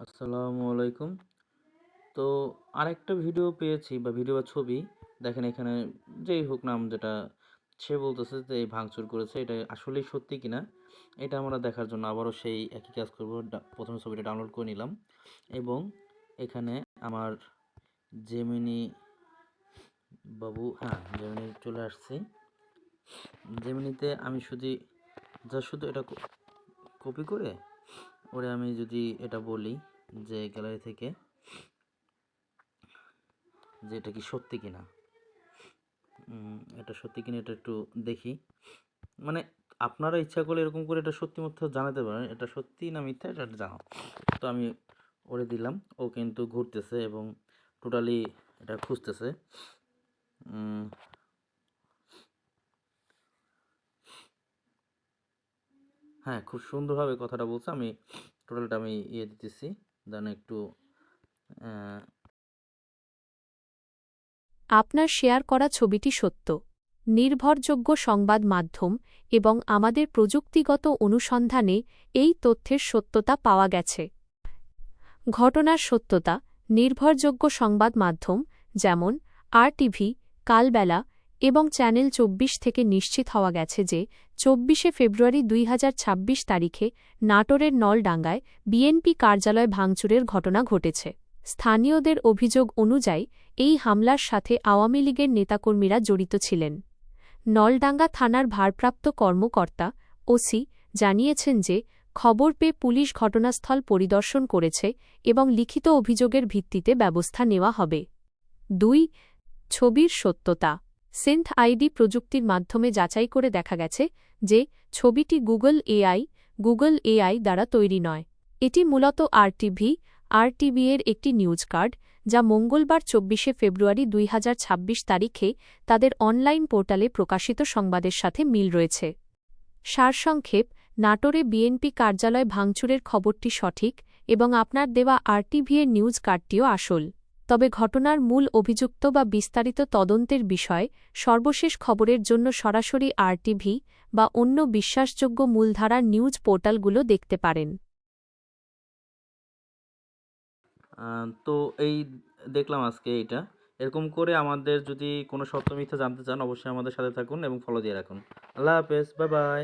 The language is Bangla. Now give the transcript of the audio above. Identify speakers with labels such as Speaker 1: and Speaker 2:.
Speaker 1: আসসালামু আলাইকুম। তো আরেকটা ভিডিও পেয়েছি বা ভিডিও বা ছবি দেখেন এখানে, যেই হোক নাম যেটা, সে বলতেছে যে এই ভাঙচুর করেছে, এটা আসলেই সত্যি কিনা এটা আমরা দেখার জন্য আবারও সেই একই কাজ করব। প্রথমে ছবিটা ডাউনলোড করে নিলাম এবং এখানে আমার জেমিনি জেমিনি চলে আসছি। জেমিনিতে আমি শুধু এটা কপি করে ওরে আমি যদি এটা বলি যে গ্যালারি থেকে যে এটা কি সত্যি কিনা, এটা সত্যি কিনা এটা একটু দেখি। মানে আপনারা ইচ্ছা করলে এরকম করে এটা সত্যি মিথ্যা জানাতে পারেন, এটা সত্যি না মিথ্যা এটা জানাও। তো আমি ওরে দিলাম, ও কিন্তু ঘুরতেছে এবং টোটালি এটা খুঁজতেছে। হ্যাঁ, খুব সুন্দরভাবে কথাটা বলছে। আমি টোটালটা আমি দিতেছি, দেন একটু
Speaker 2: আপনার শেয়ার করা ছবিটি সত্য, নির্ভরযোগ্য সংবাদ মাধ্যম এবং আমাদের প্রযুক্তিগত অনুসন্ধানে এই তথ্যের সত্যতা পাওয়া গেছে। ঘটনার সত্যতা নির্ভরযোগ্য সংবাদ মাধ্যম যেমন আরটিভি, কালবেলা এবং চ্যানেল ২৪ থেকে নিশ্চিত হওয়া গেছে যে ২৪শে ফেব্রুয়ারি ২০২৬ তারিখে নাটোরের নলডাঙ্গায় বিএনপি কার্যালয় ভাঙচুরের ঘটনা ঘটেছে। স্থানীয়দের অভিযোগ অনুযায়ী এই হামলার সাথে আওয়ামী লীগের নেতাকর্মীরা জড়িত ছিলেন। নলডাঙ্গা থানার ভারপ্রাপ্ত কর্মকর্তা ওসি জানিয়েছেন যে খবর পেয়ে পুলিশ ঘটনাস্থল পরিদর্শন করেছে এবং লিখিত অভিযোগের ভিত্তিতে ব্যবস্থা নেওয়া হবে। ২. ছবির সত্যতা সিন্থ আইডি প্রযুক্তির মাধ্যমে যাচাই করে দেখা গেছে যে ছবিটি গুগল এআই দ্বারা তৈরি নয়। এটি মূলত আরটিভি এর একটি নিউজ কার্ড, যা মঙ্গলবার ২৪শে ফেব্রুয়ারি ২০২৬ তারিখে তাদের অনলাইন পোর্টালে প্রকাশিত সংবাদের সাথে মিল রয়েছে। সারসংক্ষেপ: নাটোরে বিএনপি কার্যালয় ভাঙচুরের খবরটি সঠিক এবং আপনার দেওয়া আরটিভি এর নিউজ কার্ডটিও আসল। তবে ঘটনার মূল অভিযুক্ত বা বিস্তারিত তদন্তের বিষয় সর্বশেষ খবরের জন্য সরাসরি আরটিভি বা অন্য বিশ্বাসযোগ্য মূলধারার নিউজ পোর্টালগুলো দেখতে পারেন।
Speaker 1: তো এই দেখলাম আজকে এইটা। এরকম করে আমাদের যদি কোনো সত্য মিথ্যা জানতে চান, অবশ্যই আমাদের সাথে থাকুন এবং ফলো দিয়ে রাখুন। আল্লাহ হাফেজ, বাই বাই।